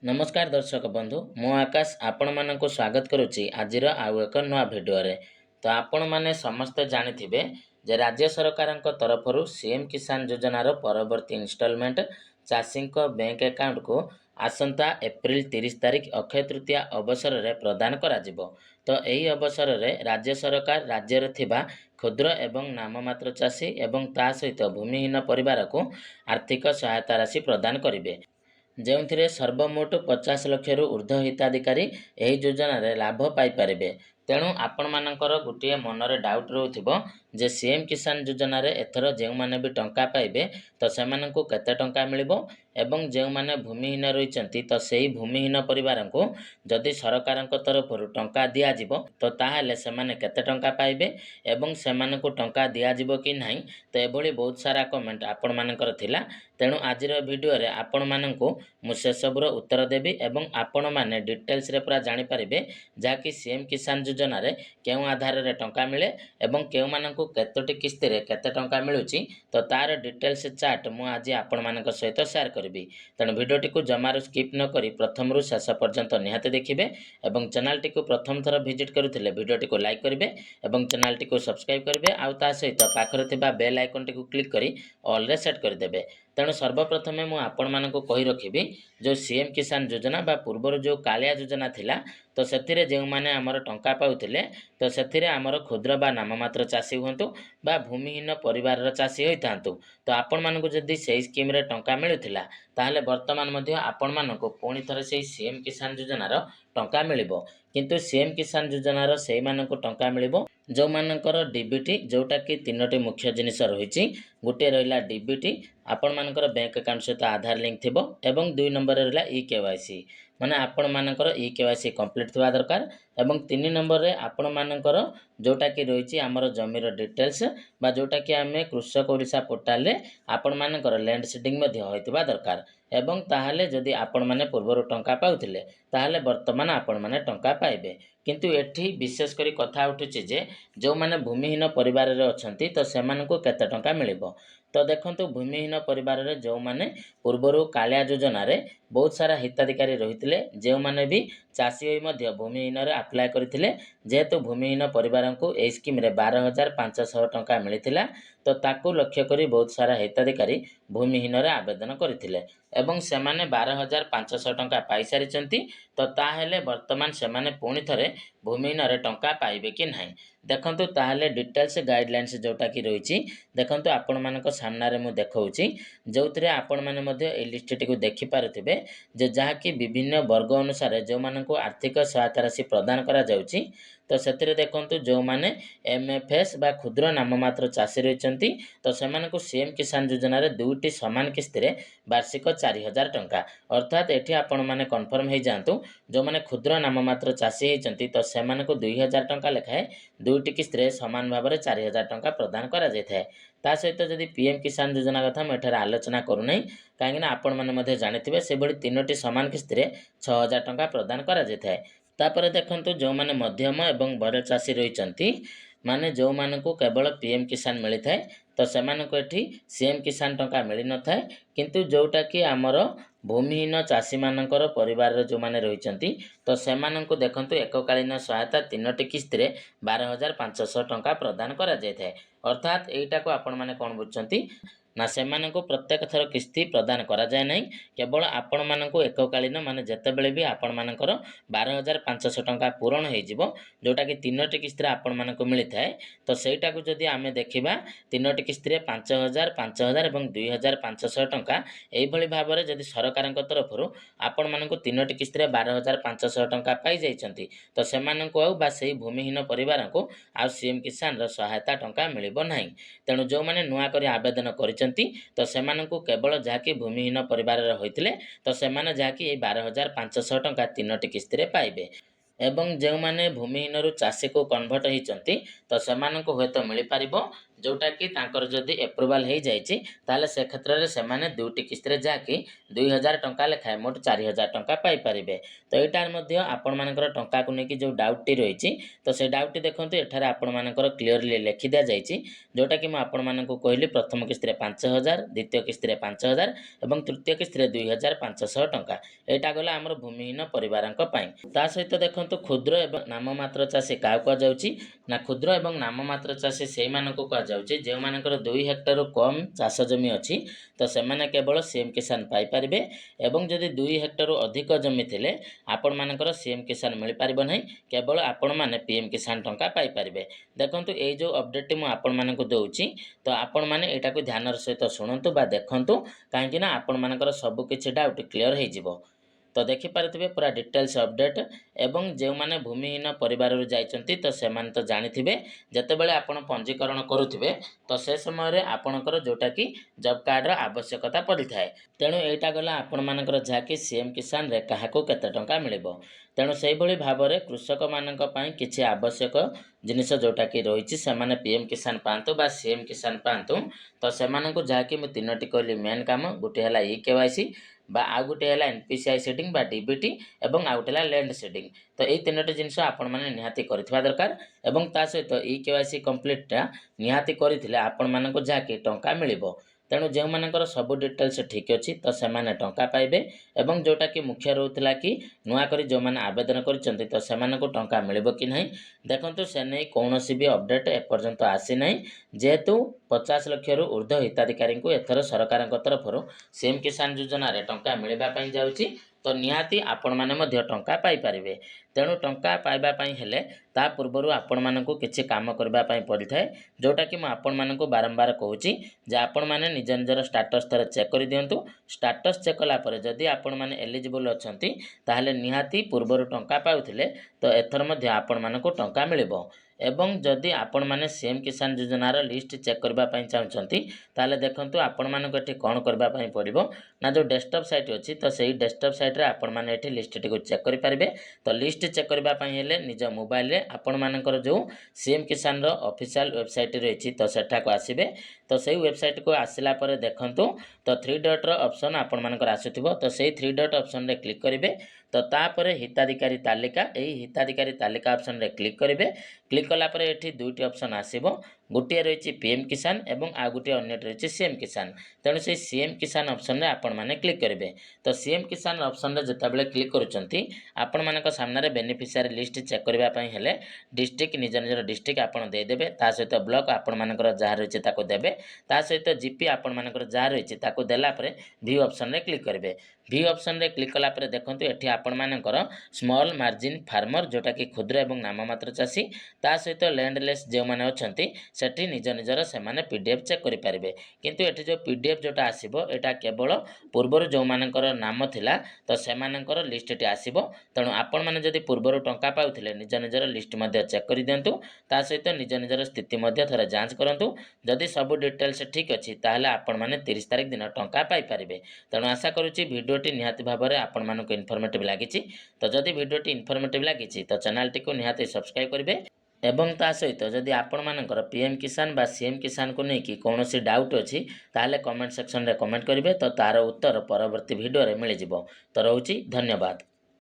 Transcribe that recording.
नमस्कार दर्शक बंधु मु आकाश आपण मानक स्वागत करुच्ची आजिर आउ एक नुआ भिडियो रे। तो आपण माने समस्ते जानिथिबे जे राज्य सरकार तरफ सीएम किसान योजनार परवर्ती इन्स्टॉलमेंट चाषी बैंक अकाउंट को आसंता एप्रिल 30 तारिख अक्षय तृतीया अवसर रे प्रदान करा जिवो। तो यही अवसर रे राज्य सरकार राज्य रे थिबा क्षुद्र एवं नाममात्र चाषी एवं ता सहित भूमिहीन परिवार को आर्थिक सहायता राशि प्रदान करिवे, जो सर्वमोट 50 लाख रु ऊर्ध्व हिताधिकारी यह योजन लाभ पाइपर। तेणु आपण मानकर गोटे मनरे डाउट रोथिबो जे सीएम किसान योजना रे एथर जो माने भी टंका पाइबे तो सेमानन को केते टंका मिलिबो एवं जो माने भूमिहीन रहिचंती तो सेही भूमिहीन परिवार को जदि सरकार तरफ टंका दिया जिवो तो ताहेले सेमाने केते टंका पाइबे एवं सेमाने को टंका दिया जिवो कि नहीं। तो एभली बहुत सारा कमेंट आपण मानकर थिला। तेणु आजिर वीडियो रे आपण माननकु मु से सबुर उत्तर देबी एवं आपण माने डिटेल्स रे पूरा जानि परिबे जाकि सीएम किसान योजना रे केउ आधार रे टंका मिले एवं केउ माननकु केतोटी किस्ती रे केते टंका मिलुची तो तार डिटेल्स चार्ट मु आज आपण मानक सहित शेयर करबी। तेणु वीडियोटी को जमारू स्किप न करी प्रथम रु शेष पर्यंत निहाती देखिबे एवं चैनल टी को प्रथम थर विजिट करुथिले वीडियोटी को लाइक करिवे एवं चैनल टी को सब्सक्राइब करिवे आउ ता सहित पाखरे थिबा बेल आइकन टी को क्लिक करी ऑल रे सेट कर देबे। तेणु सर्वप्रथमे मु आपण मानक कहि रखिबी जो सीएम किसान योजना बा पूर्वर जो कालिया योजना थिला तो सेथिरे जो माने हमर टंका पाउथिले तो सेथिरे हमर क्षुद्र बा नाममात्र चाषी हुंतु बा भूमिहीन परिवार चाषी होइतांतु तो आपण मानक जदि सेही स्कीम रे टंका मिलुथिला ताहले वर्तमान मध्ये आपण मानक पुणी थरे सेही सीएम किसान योजनार टंका मिलिबो। किंतु सीएम किसान योजनार सेही मानक टंका मिलिबो जो मानकर डीबीटी जोटा कि तीनोटी मुख्य जिनिस रही। गोटे रहिला डीबीटी आपण मानकर बैंक अकाउंट सहित आधार लिंक थिबो एवं 2 नंबर रहिला ई-केवाईसी माने आपण मानकर ई-केवाईसी कंप्लीट थिबा दरकार एवं 3 नंबर रे आपण मानकर जोटा कि रहिछि हमर जमीर डिटेल्स बा जोटा कि आमे कृषक ओडिसा पोर्टल रे आपण मानकर लैंड सीडिंग मध्ये होइतिबा दरकार एवं ताहाले जदि आपण माने पूर्वर टंका पाउथिले ताहाले वर्तमान आपण माने टंका पाइबे। किंतु एठी विशेष करी कथा उठुछि जे जो माने भूमिहीन परिवार रे अछंती तो सेमानकु केते टंका मिलिबो। तो देखंतु भूमिहीन परिवार रे जो माने पूर्वरु कालिया योजना रे बहुत सारा हिताधिकारी रहिथिले जे माने भी चाषी होई मध्य भूमिहीन रे अप्लाई करथिले जेहेतु भूमिहीन परिवार को ए स्कीम रे 12,500 टंका मिलिथिला तो ताकू लक्ष्य करी बहुत सारा हिताधिकारी भूमिहीन रे आवेदन करथिले एवं सेमाने 12,500 टंका पाई सारिचंती तो ताहेले वर्तमान सेमाने पुणी थरे भूमिहीन रे टंका पाइबे कि नहीं देखंतु ताहेले डिटेल्स गाइडलाइंस जोटा कि रहिछि देखंतु आपण मानक सामने रे मु देखौछि जोथरे आपण माने मध्य ए लिस्ट टी को देखि पारुथिबे जे जहा कि विभिन्न वर्ग अनुसार जो मानक आर्थिक सहायता राशि प्रदान करा जाउछि तो सेतिरे देखंतु जो माने एमएफएस बा क्षुद्र नाममात्र चाषी रहिचंती तो सेमानकु सीएम किसान योजना रे दुईटी समान किस्ती रे वार्षिक 4,000 टंका अर्थात एठी आपण माने कन्फर्म हे जांतु जो माने क्षुद्र नाममात्र चाषी हेचंती तो सेमानकु 2,000 टंका लेखाए दुईटी किस्ती रे समान भाव रे 4,000 टंका प्रदान करा जायथाय। ता सहित जदि पीएम किसान योजना कथा मैं एठारे आलोचना करू नै काहेकि आपण माने मध्ये जानिथिबे से बडी तीनोटी समान किस्ती रे 6,000 टंका प्रदान करा जायथाय। तापरे देखंतु जो माने मध्यम एवं बड़ चाषी रहिचंती माने जो मानकु केवल पीएम किसान मिली थाए तो सेमानकु एठी सीएम किसान टंका मिली न थाए किंतु जोटा कि आमर भूमिहीन चाषी मानकर परिवार जो माने रहिचंती तो सेमानकु देखंतु एककालीन सहायता तीनोटी किस्ती रे 12,500 टंका प्रदान करा जायथाय। अर्थात एटा को आपण माने कोन बुझचंती ना सेमानकु प्रत्येक थर किस्ती प्रदान करा जाय नै केवल आपण मानकु एककालीन माने जते बेले भी आपण मानकर 12,500 टंका पूरण हे जिवो जोटा कि तीनोटी किस्ती रे आपण मानकु मिली थाए तो सेटा को जदि आमे देखिबा तीनोटी किस्ती रे 5,000 5,000 एवं 2,500 टंका एई भली भाव रे जदि सरकारक तरफरु आपण मानकु तीनोटी किस्ती रे 12,500 टंका पाई जाइचंती तो सेमानकु आ बा सेही भूमिहीन परिवार को आ सीएम किसान रो सहायता टंका मिलिबो नाही। तेणु जो माने नुआ करी आवेदन करिचंती तो सेमानकु केवल जाकी भूमिहीन परिवार रे होइतिले तो सेमाने जाकी ए 12,500 टंका तीनोटी किस्ती रे पाइबे एवं जो माने भूमिहीन रु चाषी को कन्वर्ट होइचंती तो सेमानकु होय तो मिली पारिबो जोटा कि तांकर जदि एप्रुवाल हो जाइए ताले से क्षेत्र में से दुईटी किस्ती जहाँकि 2000 टंका लेखाएं मोट 4000 टंका पाइपर। तो यहाँ आपण मानकर टंका को लेकिन जो डाउटी रही तो से डाउटी देखो एठार आपण मानकर क्लीयरली लिखि दि जाइए जोटा कि मुझे कहली प्रथम किस्ती 5000, द्वितीय किस्ती 5000 और तृतीय किस्ती 2500 टंका। यहाँ गला आमर भूमिहीन परिवार ता सहित देखो क्षुद्र एवं नाममात्र चाषी क्या कहुच्छी ना क्षुद्र एवं नाममात्र चाषी से कहुच्छे जो मानकर 2 हेक्टर कम चाष जमी अच्छी तो से केवल सीएम किसान पाइपर एवं जदि 2 हेक्टर अधिक जमी थे आपण मानकर सीएम किसान मिल पार ना केवल आपण मैंने पीएम किसान टंका पाइपर। देखो ये जो अपडेट मुझे दूसरी तो आपण मैंने यहाँ को ध्यान सहित शुणु बा देखूँ कहीं आपण मानकर सबकि डाउट क्लीयर हो। तो देखिपारे पूरा डिटेल्स अपडेट एवं जो माने भूमिहीन परिवार जाइछंती तो से तो जानिथिबे जेतेबेले आपण पंजीकरण करुथिबे तो से समय आपणकर जोटा कि जॉब कार्ड रा आवश्यकता पड़ी थाए। तेणु एटा गला आपण मानकर जहाँकि सीएम किसान रे काहाको केते टंका मिलिबो। तेणु से भली भाव में कृषक मानक पई किछि आवश्यक जिनिस जोटा कि रही से पीएम किसान पातु बा सीएम किसान पातु तो से जहाँकि मुझे 3टी कहली मेन काम गोटे है ई-केवाईसी बा आउ गोटे है एनपीसीआई सेटिंग बा डीबीटी एवं आउ गोटे लैंड सेटिंग। तो ये 3टी जिनस आपण मैंने निहाती करथिबा दरकार एवं ता सहित ई-केवाईसी कंप्लीटटा निहाती करथिले आपण मानक जहाँकि टंका मिलिबो। तेणु जो मानकर सब डिटेल्स ठीक अच्छी तो से टंका पाइबे एवं जोटा कि मुख्य रोला कि नुआ करी जो मैंने आवेदन करछंती तो से टंका मिलिबो कि नहीं देखंतु से नहीं कौन भी अपडेट एपर्यंत आसी नहीं जेहेतु 50 लाख रु ऊर्ध्व हिताधिकारी को एथर सरकार तरफ सीएम किसान योजना रे टंका मिलवाई जाउची तो निहाती आपण माने मध्य टंका पाई पारिबे। तेणु टंका पाइबा पई हेले ता पूर्वरु आपण मानकु किछि काम करबा पई पड़ि थाए जोटा कि आपण मानकु बारंबार कहूची जे आपण माने निज निजर स्टाटस थरे चेक कर दियंतु। स्टाटस चेक कला परे जदि आपण माने एलिजिबल अछंती ताहले निहाती पूर्वरु टंका पाउथिले तो एथर मध्य आपण मानकु टंका मिलिबो। एवं जदि आपण माने सीएम किसान योजनार लिस्ट चेक करबा पई चाहउछंती ताहले देखंतु आपण मानकु एठी कोन करबा पई पड़िबो ना जो डेस्कटॉप साइट अछि तो सेही डेस्कटॉप साइट रे आपण माने एठी लिस्ट टी को चेक करि पारिबे। तो लिस्ट चेक करबा पई हेले निज मोबाइल रे आपण मानकर जो सीएम किसान रो ऑफिशियल वेबसाइट रही तो सेठा को आसीबे। तो सही वेबसाइट को आसिला परे देखंतु तो 3 डॉट रो ऑप्शन आपण मानकर आसुथिबो तो सही 3 डॉट ऑप्शन रे क्लिक करिवे तो तापरे हिताधिकारी तालिका एही हिताधिकारी तालिका ऑप्शन रे क्लिक करिवे। क्लिक कला परे एठी दुईटी ऑप्शन आसीबो गोटे रही पीएम किसान एवं आ गोटे अन्य रही सीएम किसान। तेणु से सीएम किसान ऑप्शन रे आपण माने क्लिक करिवे तो सीएम किसान ऑप्शन रे जताबेले क्लिक करूचंती आपण मानक सामने रे बेनिफिशियरी लिस्ट चेक करबा पई हेले डिस्ट्रिक्ट निज निजर डिस्ट्रिक्ट आपण दे देबे ता सहित ब्लॉक आपण मानकर जहा रही ताको देबे ता सहित जीपी आपण मानकर जहा रही ताको देला परे व्यू ऑप्शन रे क्लिक करिवे। व्यू ऑप्शन रे क्लिक कला परे देखंतु एठी आपण मानकर स्मॉल मार्जिन फार्मर जोटा कि क्षुद्र एवं नाममात्र चाषी ता सहित लैंडलेस जो माने अछंती सेठी निज निजर से माने पीडीएफ चेक करि पारिबे। किंतु एठी जो पीडीएफ जोटा आसीबो एटा केवल पूर्वरु जो मानकर नाम थिला तो से मानकर लिस्ट टी आसीबो। तेणु आपण माने जदि पूर्वरु टंका पाउथिले निज निजर लिस्ट मध्ये चेक करि दियंतु ता सहित निज निजर स्थिति मध्ये थरे जांच करंतु जदि सब डिटेल्स ठीक अछि ताहले आपण माने 30 तारिख दिन टंका पाई पारिबे। तेणु आशा करूची भिडियोटी निहाती भाव में आपण मानक इनफॉर्मेटिव लागिछि तो जदि भिडियोटी इनफॉर्मेटिव लागिछि तो चैनल टी को निहाती सब्सक्राइब करिवे एवं ता सहित जदि आपण मानकर पीएम किसान बा सीएम किसान को लेकिन कौन डाउट अच्छी ताहले कमेंट सेक्शन रे कमेंट करेंगे तो तार उत्तर परवर्ती भिडियो रे मिल जिवो। तो रहउछि धन्यवाद।